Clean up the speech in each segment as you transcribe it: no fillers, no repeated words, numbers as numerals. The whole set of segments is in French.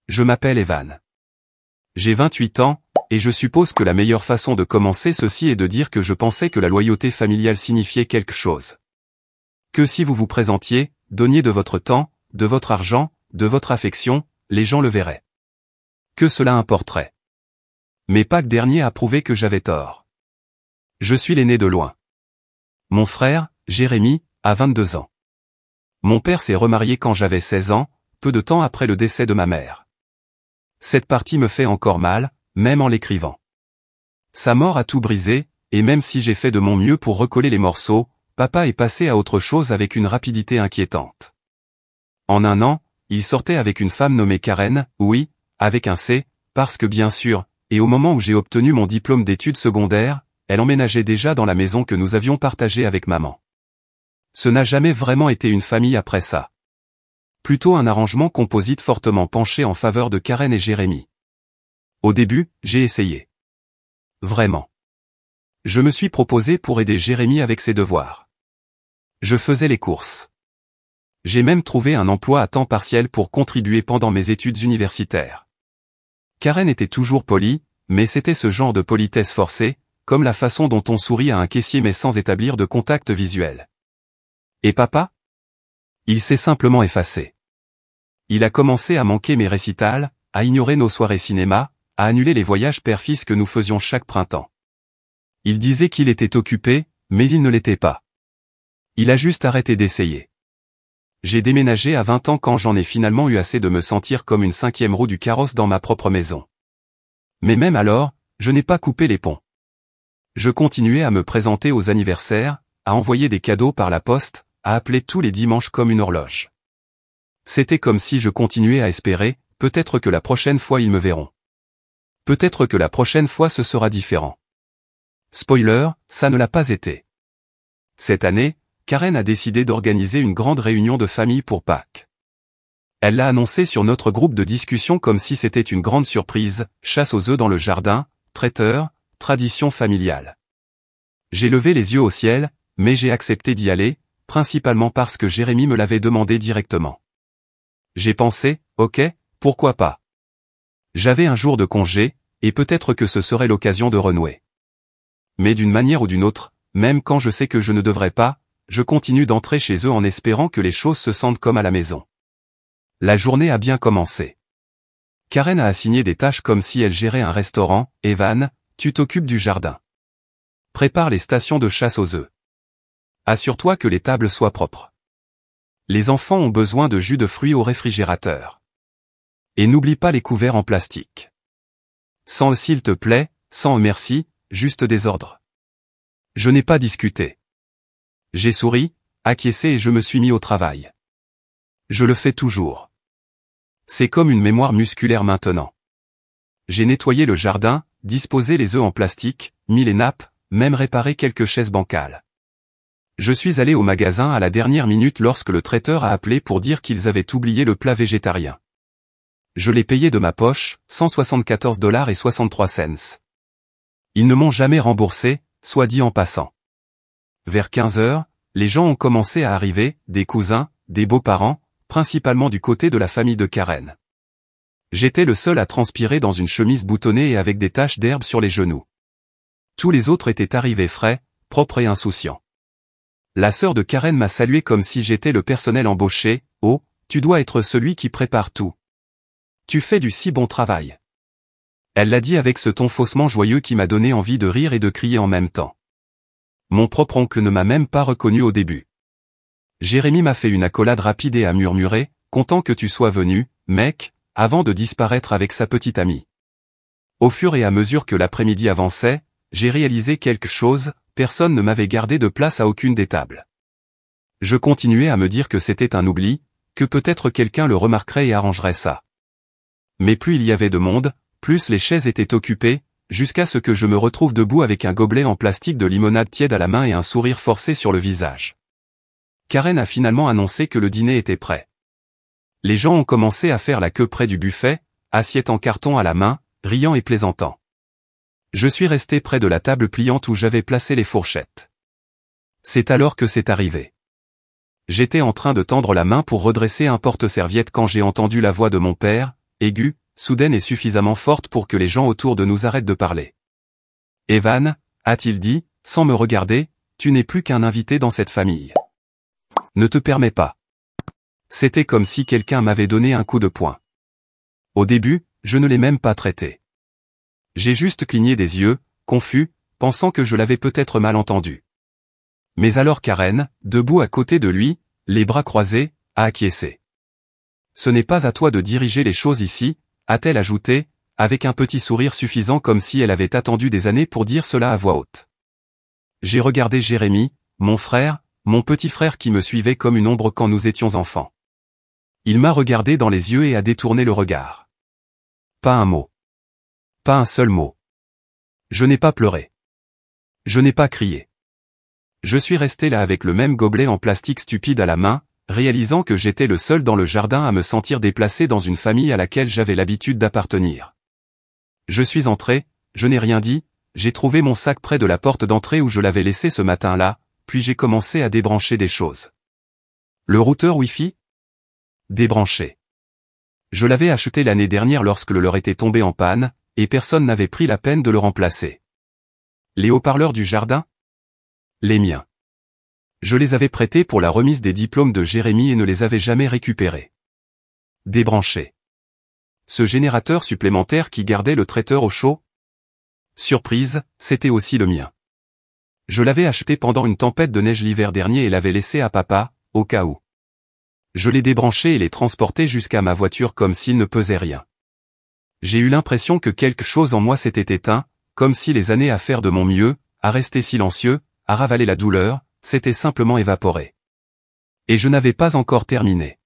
Je m'appelle Evan. J'ai 28 ans, et je suppose que la meilleure façon de commencer ceci est de dire que je pensais que la loyauté familiale signifiait quelque chose. Que si vous vous présentiez, donniez de votre temps, de votre argent, de votre affection, les gens le verraient. Que cela importerait. Mais Pâques dernier a prouvé que j'avais tort. Je suis l'aîné de loin. Mon frère, Jérémy, a 22 ans. Mon père s'est remarié quand j'avais 16 ans, peu de temps après le décès de ma mère. Cette partie me fait encore mal, même en l'écrivant. Sa mort a tout brisé, et même si j'ai fait de mon mieux pour recoller les morceaux, papa est passé à autre chose avec une rapidité inquiétante. En un an, il sortait avec une femme nommée Karen, oui, avec un C, parce que bien sûr, et au moment où j'ai obtenu mon diplôme d'études secondaires, elle emménageait déjà dans la maison que nous avions partagée avec maman. Ce n'a jamais vraiment été une famille après ça. Plutôt un arrangement composite fortement penché en faveur de Karen et Jérémy. Au début, j'ai essayé. Vraiment. Je me suis proposé pour aider Jérémy avec ses devoirs. Je faisais les courses. J'ai même trouvé un emploi à temps partiel pour contribuer pendant mes études universitaires. Karen était toujours polie, mais c'était ce genre de politesse forcée, comme la façon dont on sourit à un caissier mais sans établir de contact visuel. Et papa? Il s'est simplement effacé. Il a commencé à manquer mes récitals, à ignorer nos soirées cinéma, à annuler les voyages père-fils que nous faisions chaque printemps. Il disait qu'il était occupé, mais il ne l'était pas. Il a juste arrêté d'essayer. J'ai déménagé à 20 ans quand j'en ai finalement eu assez de me sentir comme une cinquième roue du carrosse dans ma propre maison. Mais même alors, je n'ai pas coupé les ponts. Je continuais à me présenter aux anniversaires, à envoyer des cadeaux par la poste, à appeler tous les dimanches comme une horloge. C'était comme si je continuais à espérer, peut-être que la prochaine fois ils me verront. Peut-être que la prochaine fois ce sera différent. Spoiler, ça ne l'a pas été. Cette année, Karen a décidé d'organiser une grande réunion de famille pour Pâques. Elle l'a annoncé sur notre groupe de discussion comme si c'était une grande surprise, chasse aux œufs dans le jardin, traiteur, tradition familiale. J'ai levé les yeux au ciel, mais j'ai accepté d'y aller, principalement parce que Jérémy me l'avait demandé directement. J'ai pensé, ok, pourquoi pas. J'avais un jour de congé, et peut-être que ce serait l'occasion de renouer. Mais d'une manière ou d'une autre, même quand je sais que je ne devrais pas, je continue d'entrer chez eux en espérant que les choses se sentent comme à la maison. La journée a bien commencé. Karen a assigné des tâches comme si elle gérait un restaurant. Evan, tu t'occupes du jardin. Prépare les stations de chasse aux œufs. Assure-toi que les tables soient propres. Les enfants ont besoin de jus de fruits au réfrigérateur. Et n'oublie pas les couverts en plastique. Sans le s'il te plaît, sans merci, juste des ordres. Je n'ai pas discuté. J'ai souri, acquiescé et je me suis mis au travail. Je le fais toujours. C'est comme une mémoire musculaire maintenant. J'ai nettoyé le jardin, disposé les œufs en plastique, mis les nappes, même réparé quelques chaises bancales. Je suis allé au magasin à la dernière minute lorsque le traiteur a appelé pour dire qu'ils avaient oublié le plat végétarien. Je l'ai payé de ma poche, $174,63. Ils ne m'ont jamais remboursé, soit dit en passant. Vers 15 heures, les gens ont commencé à arriver, des cousins, des beaux-parents, principalement du côté de la famille de Karen. J'étais le seul à transpirer dans une chemise boutonnée et avec des taches d'herbe sur les genoux. Tous les autres étaient arrivés frais, propres et insouciants. La sœur de Karen m'a salué comme si j'étais le personnel embauché. Oh, tu dois être celui qui prépare tout. Tu fais du si bon travail. Elle l'a dit avec ce ton faussement joyeux qui m'a donné envie de rire et de crier en même temps. Mon propre oncle ne m'a même pas reconnu au début. Jérémy m'a fait une accolade rapide et a murmuré, content que tu sois venu, mec, avant de disparaître avec sa petite amie. Au fur et à mesure que l'après-midi avançait, j'ai réalisé quelque chose, personne ne m'avait gardé de place à aucune des tables. Je continuais à me dire que c'était un oubli, que peut-être quelqu'un le remarquerait et arrangerait ça. Mais plus il y avait de monde, plus les chaises étaient occupées, jusqu'à ce que je me retrouve debout avec un gobelet en plastique de limonade tiède à la main et un sourire forcé sur le visage. Karen a finalement annoncé que le dîner était prêt. Les gens ont commencé à faire la queue près du buffet, assiette en carton à la main, riant et plaisantant. Je suis resté près de la table pliante où j'avais placé les fourchettes. C'est alors que c'est arrivé. J'étais en train de tendre la main pour redresser un porte-serviette quand j'ai entendu la voix de mon père, aiguë, soudaine et suffisamment forte pour que les gens autour de nous arrêtent de parler. « Evan, a-t-il dit, sans me regarder, tu n'es plus qu'un invité dans cette famille. Ne te permets pas. » C'était comme si quelqu'un m'avait donné un coup de poing. Au début, je ne l'ai même pas traité. J'ai juste cligné des yeux, confus, pensant que je l'avais peut-être mal entendu. Mais alors Karen, debout à côté de lui, les bras croisés, a acquiescé. « Ce n'est pas à toi de diriger les choses ici, » a-t-elle ajouté, avec un petit sourire suffisant comme si elle avait attendu des années pour dire cela à voix haute. J'ai regardé Jérémy, mon frère, mon petit frère qui me suivait comme une ombre quand nous étions enfants. Il m'a regardé dans les yeux et a détourné le regard. Pas un mot. Pas un seul mot. Je n'ai pas pleuré. Je n'ai pas crié. Je suis resté là avec le même gobelet en plastique stupide à la main, réalisant que j'étais le seul dans le jardin à me sentir déplacé dans une famille à laquelle j'avais l'habitude d'appartenir. Je suis entré, je n'ai rien dit, j'ai trouvé mon sac près de la porte d'entrée où je l'avais laissé ce matin-là, puis j'ai commencé à débrancher des choses. Le routeur Wi-Fi ? Débranché. Je l'avais acheté l'année dernière lorsque le leur était tombé en panne, et personne n'avait pris la peine de le remplacer. Les haut-parleurs du jardin ? Les miens. Je les avais prêtés pour la remise des diplômes de Jérémy et ne les avais jamais récupérés. Débranché. Ce générateur supplémentaire qui gardait le traiteur au chaud ? Surprise, c'était aussi le mien. Je l'avais acheté pendant une tempête de neige l'hiver dernier et l'avais laissé à papa, au cas où. Je l'ai débranché et l'ai transporté jusqu'à ma voiture comme s'il ne pesait rien. J'ai eu l'impression que quelque chose en moi s'était éteint, comme si les années à faire de mon mieux, à rester silencieux, à ravaler la douleur, s'étaient simplement évaporées. Et je n'avais pas encore terminé.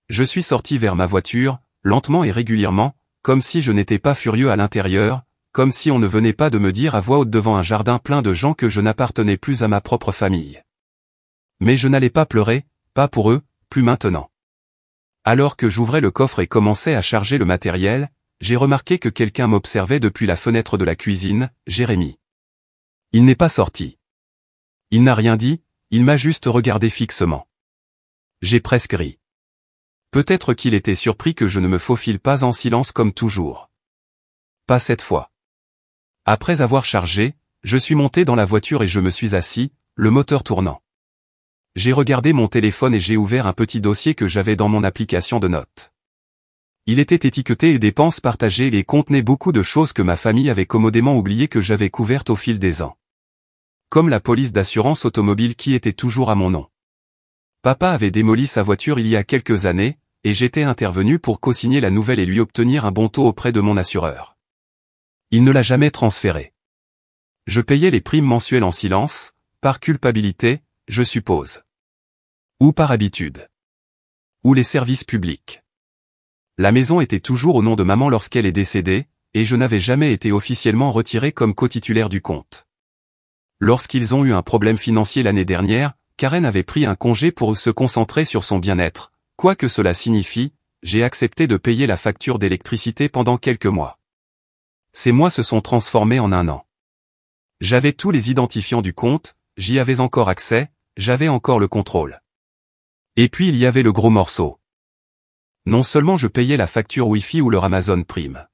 Je suis sorti vers ma voiture, lentement et régulièrement, comme si je n'étais pas furieux à l'intérieur, comme si on ne venait pas de me dire à voix haute devant un jardin plein de gens que je n'appartenais plus à ma propre famille. Mais je n'allais pas pleurer, pas pour eux, plus maintenant. Alors que j'ouvrais le coffre et commençais à charger le matériel, j'ai remarqué que quelqu'un m'observait depuis la fenêtre de la cuisine, Jérémy. Il n'est pas sorti. Il n'a rien dit, il m'a juste regardé fixement. J'ai presque ri. Peut-être qu'il était surpris que je ne me faufile pas en silence comme toujours. Pas cette fois. Après avoir chargé, je suis monté dans la voiture et je me suis assis, le moteur tournant. J'ai regardé mon téléphone et j'ai ouvert un petit dossier que j'avais dans mon application de notes. Il était étiqueté et dépenses partagées et contenait beaucoup de choses que ma famille avait commodément oubliées que j'avais couvertes au fil des ans. Comme la police d'assurance automobile qui était toujours à mon nom. Papa avait démoli sa voiture il y a quelques années, et j'étais intervenu pour co-signer la nouvelle et lui obtenir un bon taux auprès de mon assureur. Il ne l'a jamais transféré. Je payais les primes mensuelles en silence, par culpabilité, je suppose. Ou par habitude. Ou les services publics. La maison était toujours au nom de maman lorsqu'elle est décédée, et je n'avais jamais été officiellement retiré comme co-titulaire du compte. Lorsqu'ils ont eu un problème financier l'année dernière, Karen avait pris un congé pour se concentrer sur son bien-être. Quoi que cela signifie, j'ai accepté de payer la facture d'électricité pendant quelques mois. Ces mois se sont transformés en un an. J'avais tous les identifiants du compte, j'y avais encore accès, j'avais encore le contrôle. Et puis il y avait le gros morceau. Non seulement je payais la facture Wi-Fi ou leur Amazon Prime.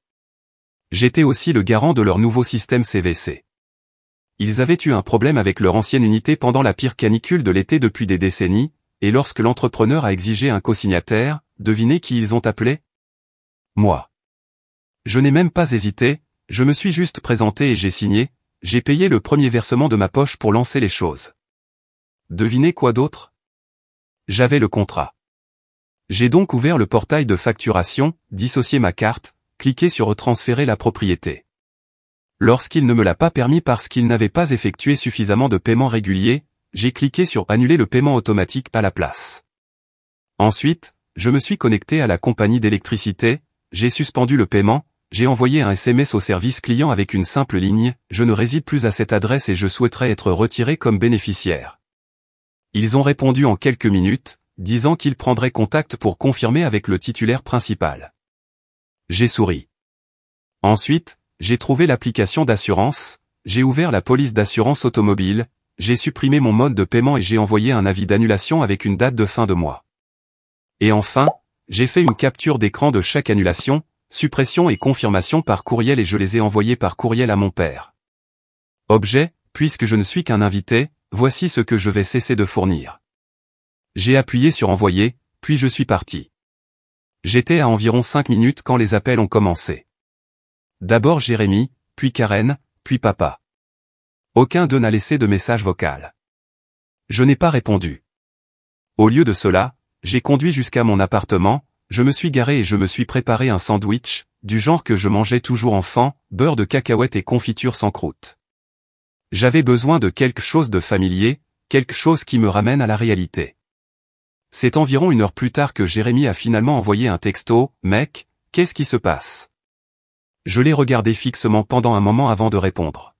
J'étais aussi le garant de leur nouveau système CVC. Ils avaient eu un problème avec leur ancienne unité pendant la pire canicule de l'été depuis des décennies, et lorsque l'entrepreneur a exigé un co-signataire, devinez qui ils ont appelé ? Moi. Je n'ai même pas hésité, je me suis juste présenté et j'ai signé, j'ai payé le premier versement de ma poche pour lancer les choses. Devinez quoi d'autre ? J'avais le contrat. J'ai donc ouvert le portail de facturation, dissocié ma carte, cliqué sur transférer la propriété. Lorsqu'il ne me l'a pas permis parce qu'il n'avait pas effectué suffisamment de paiements réguliers, j'ai cliqué sur annuler le paiement automatique à la place. Ensuite, je me suis connecté à la compagnie d'électricité, j'ai suspendu le paiement, j'ai envoyé un SMS au service client avec une simple ligne, je ne réside plus à cette adresse et je souhaiterais être retiré comme bénéficiaire. Ils ont répondu en quelques minutes, disant qu'ils prendraient contact pour confirmer avec le titulaire principal. J'ai souri. Ensuite, j'ai trouvé l'application d'assurance, j'ai ouvert la police d'assurance automobile, j'ai supprimé mon mode de paiement et j'ai envoyé un avis d'annulation avec une date de fin de mois. Et enfin, j'ai fait une capture d'écran de chaque annulation, suppression et confirmation par courriel et je les ai envoyés par courriel à mon père. Objet, puisque je ne suis qu'un invité, voici ce que je vais cesser de fournir. J'ai appuyé sur envoyer, puis je suis parti. J'étais à environ 5 minutes quand les appels ont commencé. D'abord Jérémy, puis Karen, puis papa. Aucun d'eux n'a laissé de message vocal. Je n'ai pas répondu. Au lieu de cela, j'ai conduit jusqu'à mon appartement, je me suis garé et je me suis préparé un sandwich, du genre que je mangeais toujours enfant, beurre de cacahuète et confiture sans croûte. J'avais besoin de quelque chose de familier, quelque chose qui me ramène à la réalité. C'est environ 1 heure plus tard que Jérémy a finalement envoyé un texto, « Mec, qu'est-ce qui se passe ?» Je l'ai regardé fixement pendant un moment avant de répondre.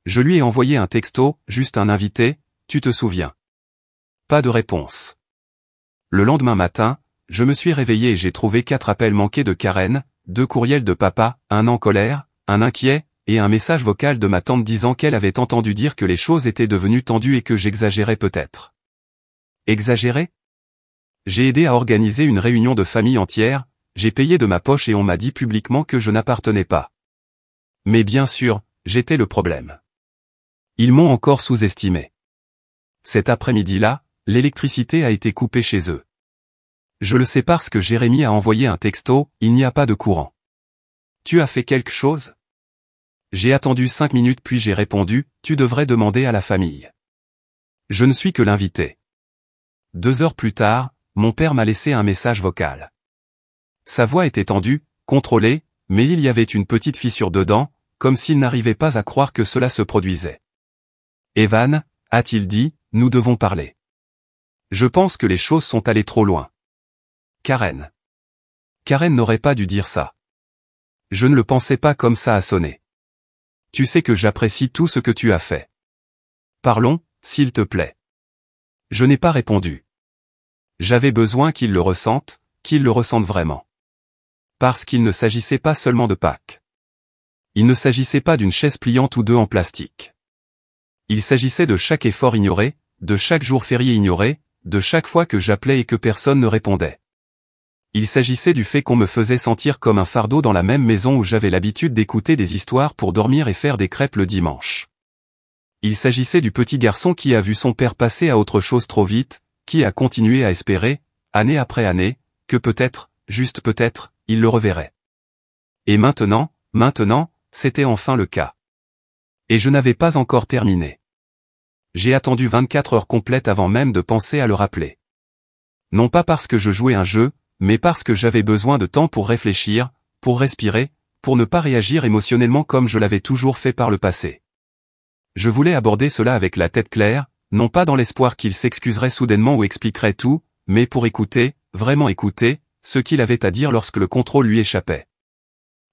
Je lui ai envoyé un texto, juste un invité, tu te souviens. Pas de réponse. Le lendemain matin, je me suis réveillé et j'ai trouvé 4 appels manqués de Karen, 2 courriels de papa, un en colère, un inquiet, et un message vocal de ma tante disant qu'elle avait entendu dire que les choses étaient devenues tendues et que j'exagérais peut-être. Exagérer? J'ai aidé à organiser une réunion de famille entière, j'ai payé de ma poche et on m'a dit publiquement que je n'appartenais pas. Mais bien sûr, j'étais le problème. Ils m'ont encore sous-estimé. Cet après-midi-là, l'électricité a été coupée chez eux. Je le sais parce que Jérémy a envoyé un texto, il n'y a pas de courant. Tu as fait quelque chose? J'ai attendu 5 minutes puis j'ai répondu, tu devrais demander à la famille. Je ne suis que l'invité. 2 heures plus tard, mon père m'a laissé un message vocal. Sa voix était tendue, contrôlée, mais il y avait une petite fissure dedans, comme s'il n'arrivait pas à croire que cela se produisait. Evan, a-t-il dit, nous devons parler. Je pense que les choses sont allées trop loin. Karen. Karen n'aurait pas dû dire ça. Je ne le pensais pas comme ça a sonné. Tu sais que j'apprécie tout ce que tu as fait. Parlons, s'il te plaît. Je n'ai pas répondu. J'avais besoin qu'ils le ressentent vraiment. Parce qu'il ne s'agissait pas seulement de Pâques. Il ne s'agissait pas d'une chaise pliante ou 2 en plastique. Il s'agissait de chaque effort ignoré, de chaque jour férié ignoré, de chaque fois que j'appelais et que personne ne répondait. Il s'agissait du fait qu'on me faisait sentir comme un fardeau dans la même maison où j'avais l'habitude d'écouter des histoires pour dormir et faire des crêpes le dimanche. Il s'agissait du petit garçon qui a vu son père passer à autre chose trop vite, qui a continué à espérer, année après année, que peut-être, juste peut-être, il le reverrait. Et maintenant, c'était enfin le cas. Et je n'avais pas encore terminé. J'ai attendu 24 heures complètes avant même de penser à le rappeler. Non pas parce que je jouais un jeu, mais parce que j'avais besoin de temps pour réfléchir, pour respirer, pour ne pas réagir émotionnellement comme je l'avais toujours fait par le passé. Je voulais aborder cela avec la tête claire, non pas dans l'espoir qu'il s'excuserait soudainement ou expliquerait tout, mais pour écouter, vraiment écouter, ce qu'il avait à dire lorsque le contrôle lui échappait.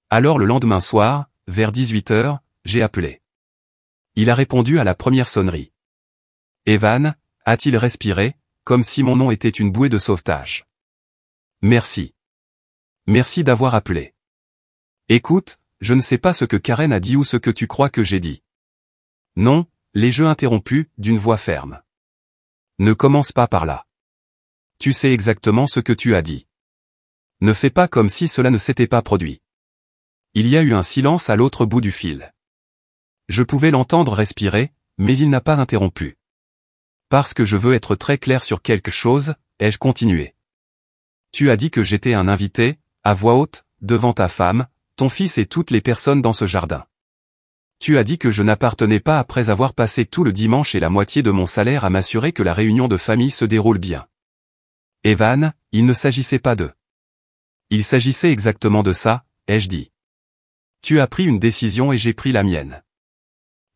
Alors le lendemain soir, vers 18 heures, j'ai appelé. Il a répondu à la première sonnerie. Evan, a-t-il respiré, comme si mon nom était une bouée de sauvetage. Merci. Merci d'avoir appelé. Écoute, je ne sais pas ce que Karen a dit ou ce que tu crois que j'ai dit. Non, les jeux interrompus, d'une voix ferme. Ne commence pas par là. Tu sais exactement ce que tu as dit. Ne fais pas comme si cela ne s'était pas produit. Il y a eu un silence à l'autre bout du fil. Je pouvais l'entendre respirer, mais il n'a pas interrompu. Parce que je veux être très clair sur quelque chose, ai-je continué. Tu as dit que j'étais un invité, à voix haute, devant ta femme, ton fils et toutes les personnes dans ce jardin. Tu as dit que je n'appartenais pas après avoir passé tout le dimanche et la moitié de mon salaire à m'assurer que la réunion de famille se déroule bien. Evan, il ne s'agissait pas de. Il s'agissait exactement de ça, ai-je dit. Tu as pris une décision et j'ai pris la mienne.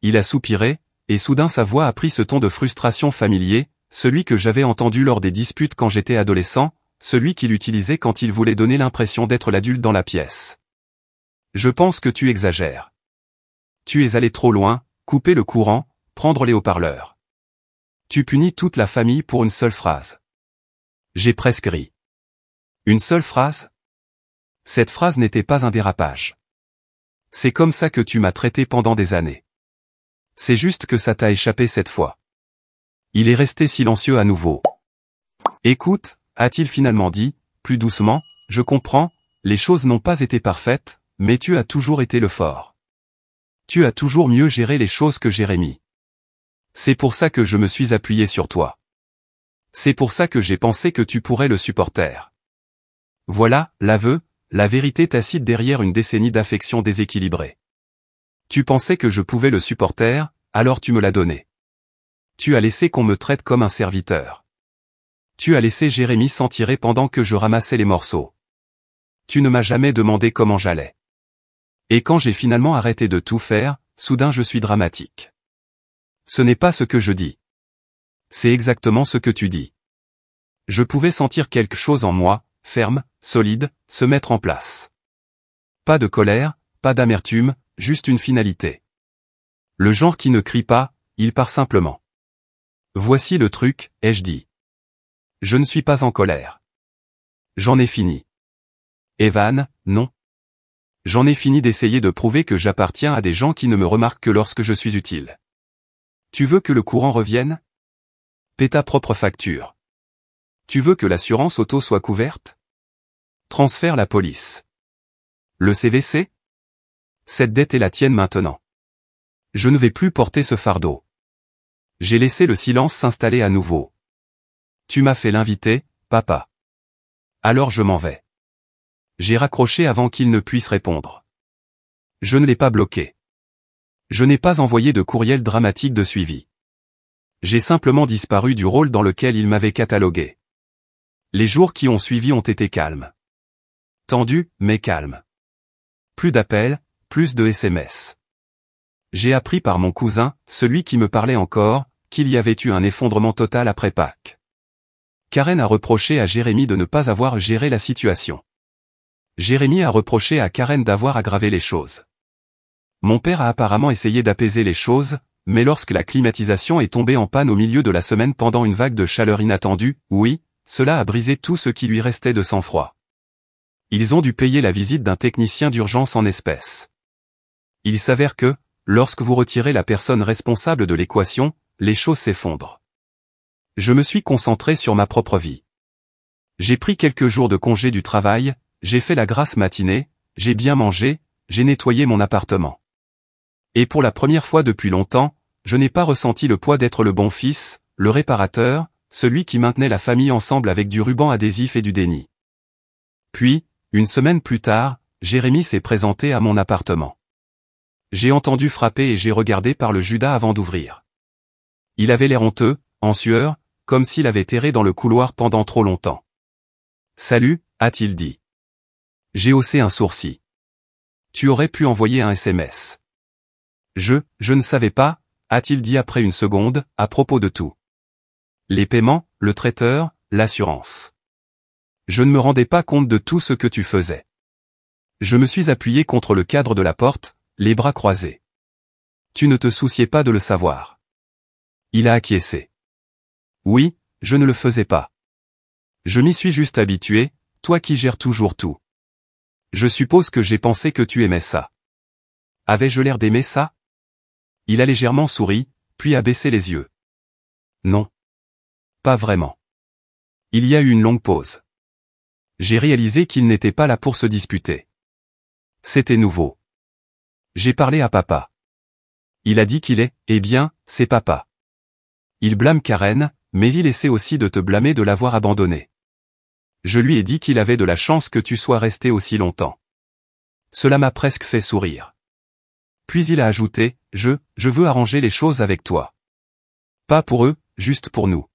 Il a soupiré, et soudain sa voix a pris ce ton de frustration familier, celui que j'avais entendu lors des disputes quand j'étais adolescent, celui qu'il utilisait quand il voulait donner l'impression d'être l'adulte dans la pièce. Je pense que tu exagères. Tu es allé trop loin, couper le courant, prendre les haut-parleurs. Tu punis toute la famille pour une seule phrase. J'ai presque ri. Une seule phrase? Cette phrase n'était pas un dérapage. C'est comme ça que tu m'as traité pendant des années. C'est juste que ça t'a échappé cette fois. Il est resté silencieux à nouveau. Écoute, a-t-il finalement dit, plus doucement, je comprends, les choses n'ont pas été parfaites, mais tu as toujours été le fort. Tu as toujours mieux géré les choses que Jérémy. C'est pour ça que je me suis appuyé sur toi. C'est pour ça que j'ai pensé que tu pourrais le supporter. Voilà, l'aveu, la vérité tacite derrière une décennie d'affection déséquilibrée. Tu pensais que je pouvais le supporter, alors tu me l'as donné. Tu as laissé qu'on me traite comme un serviteur. Tu as laissé Jérémy s'en tirer pendant que je ramassais les morceaux. Tu ne m'as jamais demandé comment j'allais. Et quand j'ai finalement arrêté de tout faire, soudain je suis dramatique. Ce n'est pas ce que je dis. C'est exactement ce que tu dis. Je pouvais sentir quelque chose en moi, ferme, solide, se mettre en place. Pas de colère, pas d'amertume, juste une finalité. Le genre qui ne crie pas, il part simplement. Voici le truc, ai-je dit. Je ne suis pas en colère. J'en ai fini. Evan, non. J'en ai fini d'essayer de prouver que j'appartiens à des gens qui ne me remarquent que lorsque je suis utile. Tu veux que le courant revienne? Paie ta propre facture. Tu veux que l'assurance auto soit couverte? Transfère la police. Le CVC? Cette dette est la tienne maintenant. Je ne vais plus porter ce fardeau. J'ai laissé le silence s'installer à nouveau. Tu m'as fait l'inviter, papa. Alors je m'en vais. J'ai raccroché avant qu'il ne puisse répondre. Je ne l'ai pas bloqué. Je n'ai pas envoyé de courriel dramatique de suivi. J'ai simplement disparu du rôle dans lequel il m'avait catalogué. Les jours qui ont suivi ont été calmes. Tendus, mais calmes. Plus d'appels, plus de SMS. J'ai appris par mon cousin, celui qui me parlait encore, qu'il y avait eu un effondrement total après Pâques. Karen a reproché à Jérémy de ne pas avoir géré la situation. Jérémy a reproché à Karen d'avoir aggravé les choses. Mon père a apparemment essayé d'apaiser les choses, mais lorsque la climatisation est tombée en panne au milieu de la semaine pendant une vague de chaleur inattendue, oui, cela a brisé tout ce qui lui restait de sang-froid. Ils ont dû payer la visite d'un technicien d'urgence en espèces. Il s'avère que, lorsque vous retirez la personne responsable de l'équation, les choses s'effondrent. Je me suis concentré sur ma propre vie. J'ai pris quelques jours de congé du travail, j'ai fait la grasse matinée, j'ai bien mangé, j'ai nettoyé mon appartement. Et pour la première fois depuis longtemps, je n'ai pas ressenti le poids d'être le bon fils, le réparateur, celui qui maintenait la famille ensemble avec du ruban adhésif et du déni. Puis, une semaine plus tard, Jérémy s'est présenté à mon appartement. J'ai entendu frapper et j'ai regardé par le Judas avant d'ouvrir. Il avait l'air honteux, en sueur, comme s'il avait erré dans le couloir pendant trop longtemps. « Salut », a-t-il dit. J'ai haussé un sourcil. Tu aurais pu envoyer un SMS. Je ne savais pas, a-t-il dit après une seconde, à propos de tout. Les paiements, le traiteur, l'assurance. Je ne me rendais pas compte de tout ce que tu faisais. Je me suis appuyé contre le cadre de la porte, les bras croisés. Tu ne te souciais pas de le savoir. Il a acquiescé. Oui, je ne le faisais pas. Je m'y suis juste habitué, toi qui gères toujours tout. Je suppose que j'ai pensé que tu aimais ça. Avais-je l'air d'aimer ça? Il a légèrement souri, puis a baissé les yeux. Non. Pas vraiment. Il y a eu une longue pause. J'ai réalisé qu'il n'était pas là pour se disputer. C'était nouveau. J'ai parlé à papa. Il a dit qu'il est, eh bien, c'est papa. Il blâme Karen, mais il essaie aussi de te blâmer de l'avoir abandonné. Je lui ai dit qu'il avait de la chance que tu sois resté aussi longtemps. Cela m'a presque fait sourire. Puis il a ajouté, je veux arranger les choses avec toi. Pas pour eux, juste pour nous.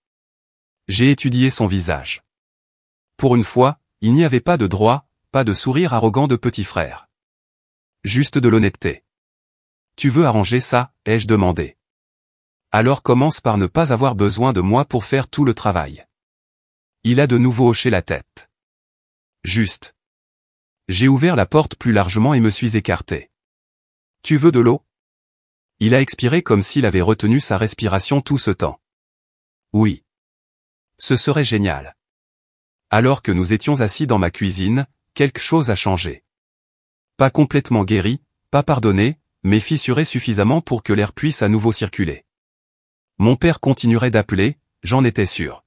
J'ai étudié son visage. Pour une fois, il n'y avait pas de droit, pas de sourire arrogant de petit frère. Juste de l'honnêteté. Tu veux arranger ça, ai-je demandé. Alors commence par ne pas avoir besoin de moi pour faire tout le travail. Il a de nouveau hoché la tête. Juste. J'ai ouvert la porte plus largement et me suis écarté. Tu veux de l'eau? Il a expiré comme s'il avait retenu sa respiration tout ce temps. Oui. Ce serait génial. Alors que nous étions assis dans ma cuisine, quelque chose a changé. Pas complètement guéri, pas pardonné, mais fissuré suffisamment pour que l'air puisse à nouveau circuler. Mon père continuerait d'appeler, j'en étais sûr.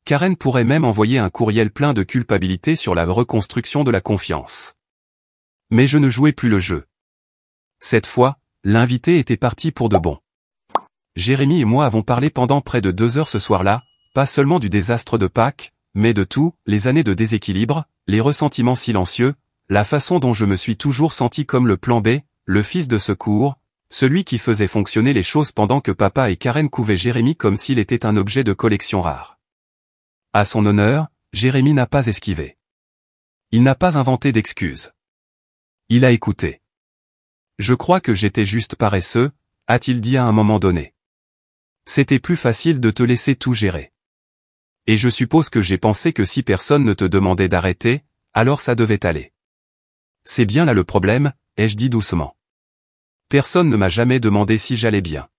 Karen pourrait même envoyer un courriel plein de culpabilité sur la reconstruction de la confiance. Mais je ne jouais plus le jeu. Cette fois, l'invité était parti pour de bon. Jérémy et moi avons parlé pendant près de 2 heures ce soir-là, pas seulement du désastre de Pâques, mais de tout, les années de déséquilibre, les ressentiments silencieux, la façon dont je me suis toujours senti comme le plan B, le fils de secours, celui qui faisait fonctionner les choses pendant que papa et Karen couvaient Jérémy comme s'il était un objet de collection rare. À son honneur, Jérémy n'a pas esquivé. Il n'a pas inventé d'excuses. Il a écouté. Je crois que j'étais juste paresseux, a-t-il dit à un moment donné. C'était plus facile de te laisser tout gérer. Et je suppose que j'ai pensé que si personne ne te demandait d'arrêter, alors ça devait aller. C'est bien là le problème, ai-je dit doucement. Personne ne m'a jamais demandé si j'allais bien.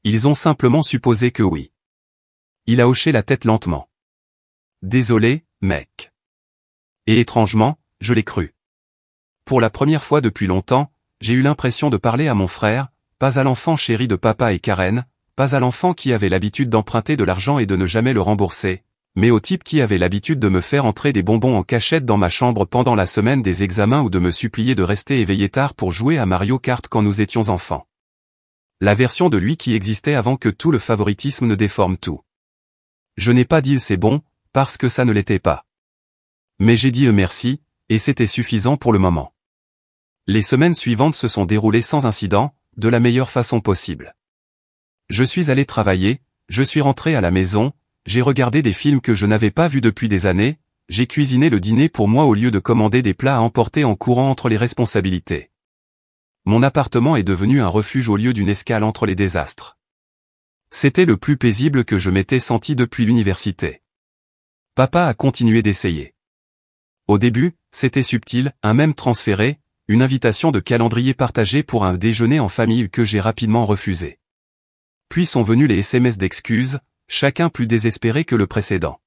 Ils ont simplement supposé que oui. Il a hoché la tête lentement. Désolé, mec. Et étrangement, je l'ai cru. Pour la première fois depuis longtemps, j'ai eu l'impression de parler à mon frère, pas à l'enfant chéri de papa et Karen, pas à l'enfant qui avait l'habitude d'emprunter de l'argent et de ne jamais le rembourser, mais au type qui avait l'habitude de me faire entrer des bonbons en cachette dans ma chambre pendant la semaine des examens ou de me supplier de rester éveillé tard pour jouer à Mario Kart quand nous étions enfants. La version de lui qui existait avant que tout le favoritisme ne déforme tout. Je n'ai pas dit c'est bon, parce que ça ne l'était pas. Mais j'ai dit merci, et c'était suffisant pour le moment. Les semaines suivantes se sont déroulées sans incident, de la meilleure façon possible. Je suis allé travailler, je suis rentré à la maison, j'ai regardé des films que je n'avais pas vus depuis des années, j'ai cuisiné le dîner pour moi au lieu de commander des plats à emporter en courant entre les responsabilités. Mon appartement est devenu un refuge au lieu d'une escale entre les désastres. C'était le plus paisible que je m'étais senti depuis l'université. Papa a continué d'essayer. Au début, c'était subtil, un mème transféré, une invitation de calendrier partagé pour un déjeuner en famille que j'ai rapidement refusé. Puis sont venus les SMS d'excuses, chacun plus désespéré que le précédent.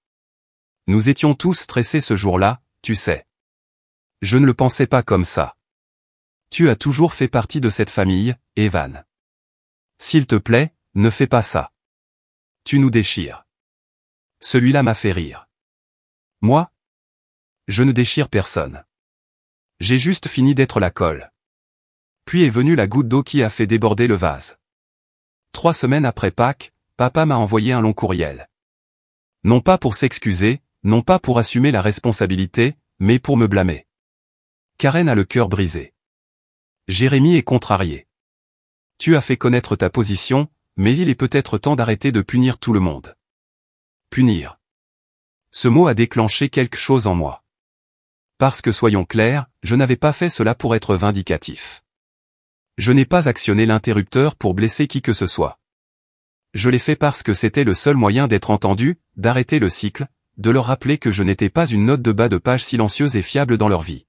Nous étions tous stressés ce jour-là, tu sais. Je ne le pensais pas comme ça. Tu as toujours fait partie de cette famille, Evan. S'il te plaît, ne fais pas ça. Tu nous déchires. Celui-là m'a fait rire. Moi? Je ne déchire personne. J'ai juste fini d'être la colle. Puis est venue la goutte d'eau qui a fait déborder le vase. 3 semaines après Pâques, papa m'a envoyé un long courriel. Non pas pour s'excuser, non pas pour assumer la responsabilité, mais pour me blâmer. Karen a le cœur brisé. Jérémy est contrarié. Tu as fait connaître ta position, mais il est peut-être temps d'arrêter de punir tout le monde. Punir. Ce mot a déclenché quelque chose en moi. Parce que soyons clairs, je n'avais pas fait cela pour être vindicatif. Je n'ai pas actionné l'interrupteur pour blesser qui que ce soit. Je l'ai fait parce que c'était le seul moyen d'être entendu, d'arrêter le cycle, de leur rappeler que je n'étais pas une note de bas de page silencieuse et fiable dans leur vie.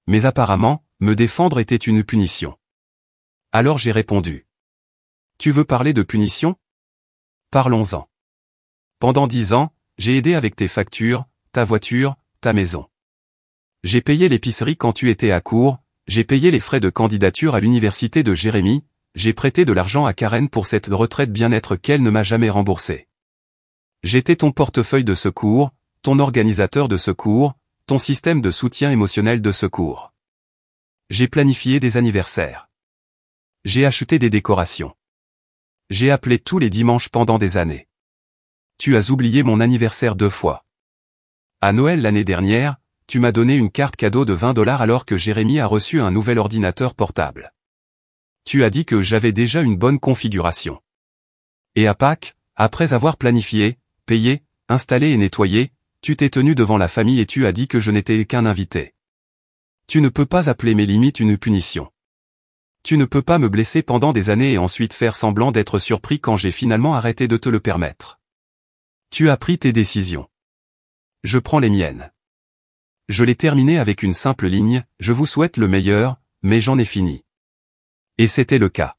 Mais apparemment, me défendre était une punition. Alors j'ai répondu. Tu veux parler de punition? Parlons-en. Pendant 10 ans, j'ai aidé avec tes factures, ta voiture, ta maison. J'ai payé l'épicerie quand tu étais à court, j'ai payé les frais de candidature à l'université de Jérémy, j'ai prêté de l'argent à Karen pour cette retraite bien-être qu'elle ne m'a jamais remboursée. J'étais ton portefeuille de secours, ton organisateur de secours, ton système de soutien émotionnel de secours. J'ai planifié des anniversaires. J'ai acheté des décorations. J'ai appelé tous les dimanches pendant des années. Tu as oublié mon anniversaire 2 fois. À Noël l'année dernière, tu m'as donné une carte cadeau de 20 $ alors que Jérémy a reçu un nouvel ordinateur portable. Tu as dit que j'avais déjà une bonne configuration. Et à Pâques, après avoir planifié, payé, installé et nettoyé, tu t'es tenu devant la famille et tu as dit que je n'étais qu'un invité. Tu ne peux pas appeler mes limites une punition. Tu ne peux pas me blesser pendant des années et ensuite faire semblant d'être surpris quand j'ai finalement arrêté de te le permettre. Tu as pris tes décisions. Je prends les miennes. Je l'ai terminé avec une simple ligne, je vous souhaite le meilleur, mais j'en ai fini. Et c'était le cas.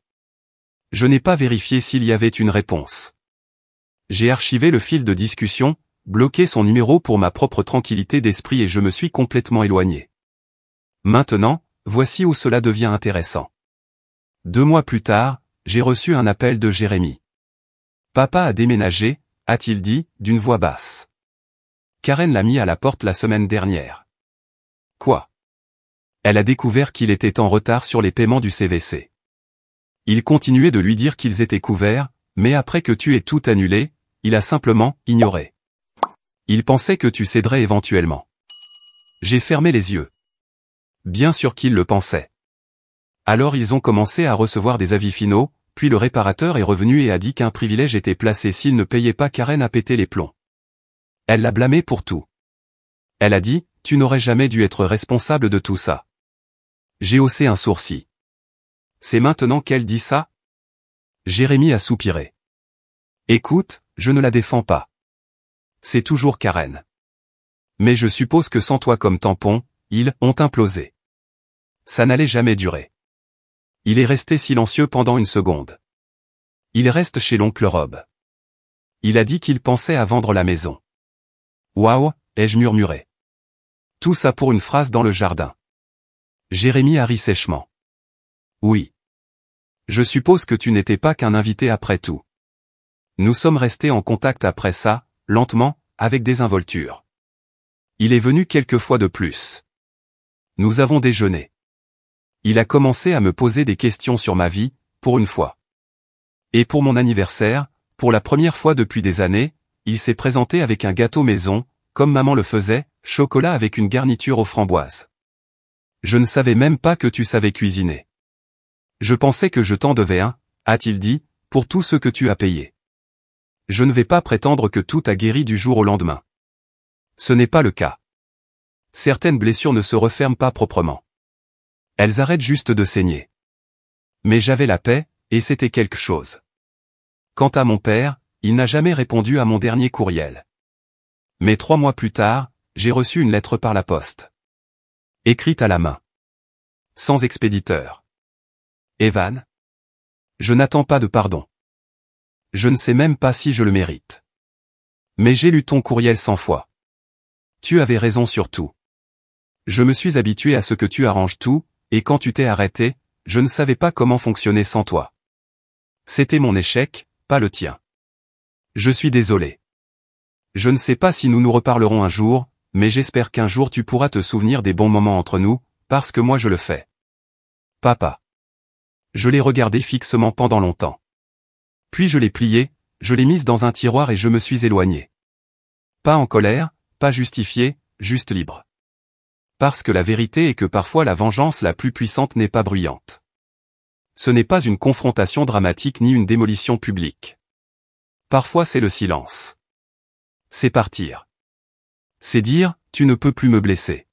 Je n'ai pas vérifié s'il y avait une réponse. J'ai archivé le fil de discussion, bloqué son numéro pour ma propre tranquillité d'esprit et je me suis complètement éloigné. Maintenant, voici où cela devient intéressant. 2 mois plus tard, j'ai reçu un appel de Jérémy. Papa a déménagé, a-t-il dit, d'une voix basse. Karen l'a mis à la porte la semaine dernière. Quoi? Elle a découvert qu'il était en retard sur les paiements du CVC. Il continuait de lui dire qu'ils étaient couverts, mais après que tu aies tout annulé, il a simplement ignoré. Il pensait que tu céderais éventuellement. J'ai fermé les yeux. Bien sûr qu'il le pensait. Alors ils ont commencé à recevoir des avis finaux, puis le réparateur est revenu et a dit qu'un privilège était placé s'il ne payait pas. Karen a pété les plombs. Elle l'a blâmé pour tout. Elle a dit, tu n'aurais jamais dû être responsable de tout ça. J'ai haussé un sourcil. C'est maintenant qu'elle dit ça? Jérémy a soupiré. Écoute, je ne la défends pas. C'est toujours Karen. Mais je suppose que sans toi comme tampon, ils ont implosé. Ça n'allait jamais durer. Il est resté silencieux pendant une seconde. Il reste chez l'oncle Rob. Il a dit qu'il pensait à vendre la maison. Waouh, ai-je murmuré. Tout ça pour une phrase dans le jardin. Jérémy a ri sèchement. Oui. Je suppose que tu n'étais pas qu'un invité après tout. Nous sommes restés en contact après ça, lentement, avec désinvolture. Il est venu quelques fois de plus. Nous avons déjeuné. Il a commencé à me poser des questions sur ma vie, pour une fois. Et pour mon anniversaire, pour la première fois depuis des années, il s'est présenté avec un gâteau maison, comme maman le faisait, chocolat avec une garniture aux framboises. Je ne savais même pas que tu savais cuisiner. Je pensais que je t'en devais un, a-t-il dit, pour tout ce que tu as payé. Je ne vais pas prétendre que tout a guéri du jour au lendemain. Ce n'est pas le cas. Certaines blessures ne se referment pas proprement. Elles arrêtent juste de saigner. Mais j'avais la paix, et c'était quelque chose. Quant à mon père, il n'a jamais répondu à mon dernier courriel. Mais 3 mois plus tard, j'ai reçu une lettre par la poste. Écrite à la main. Sans expéditeur. Evan? Je n'attends pas de pardon. Je ne sais même pas si je le mérite. Mais j'ai lu ton courriel 100 fois. Tu avais raison sur tout. Je me suis habitué à ce que tu arranges tout, et quand tu t'es arrêté, je ne savais pas comment fonctionner sans toi. C'était mon échec, pas le tien. Je suis désolé. Je ne sais pas si nous nous reparlerons un jour, mais j'espère qu'un jour tu pourras te souvenir des bons moments entre nous, parce que moi je le fais. Papa. Je l'ai regardé fixement pendant longtemps. Puis je l'ai plié, je l'ai mise dans un tiroir et je me suis éloigné. Pas en colère, pas justifié, juste libre. Parce que la vérité est que parfois la vengeance la plus puissante n'est pas bruyante. Ce n'est pas une confrontation dramatique ni une démolition publique. Parfois c'est le silence. C'est partir. C'est dire, tu ne peux plus me blesser.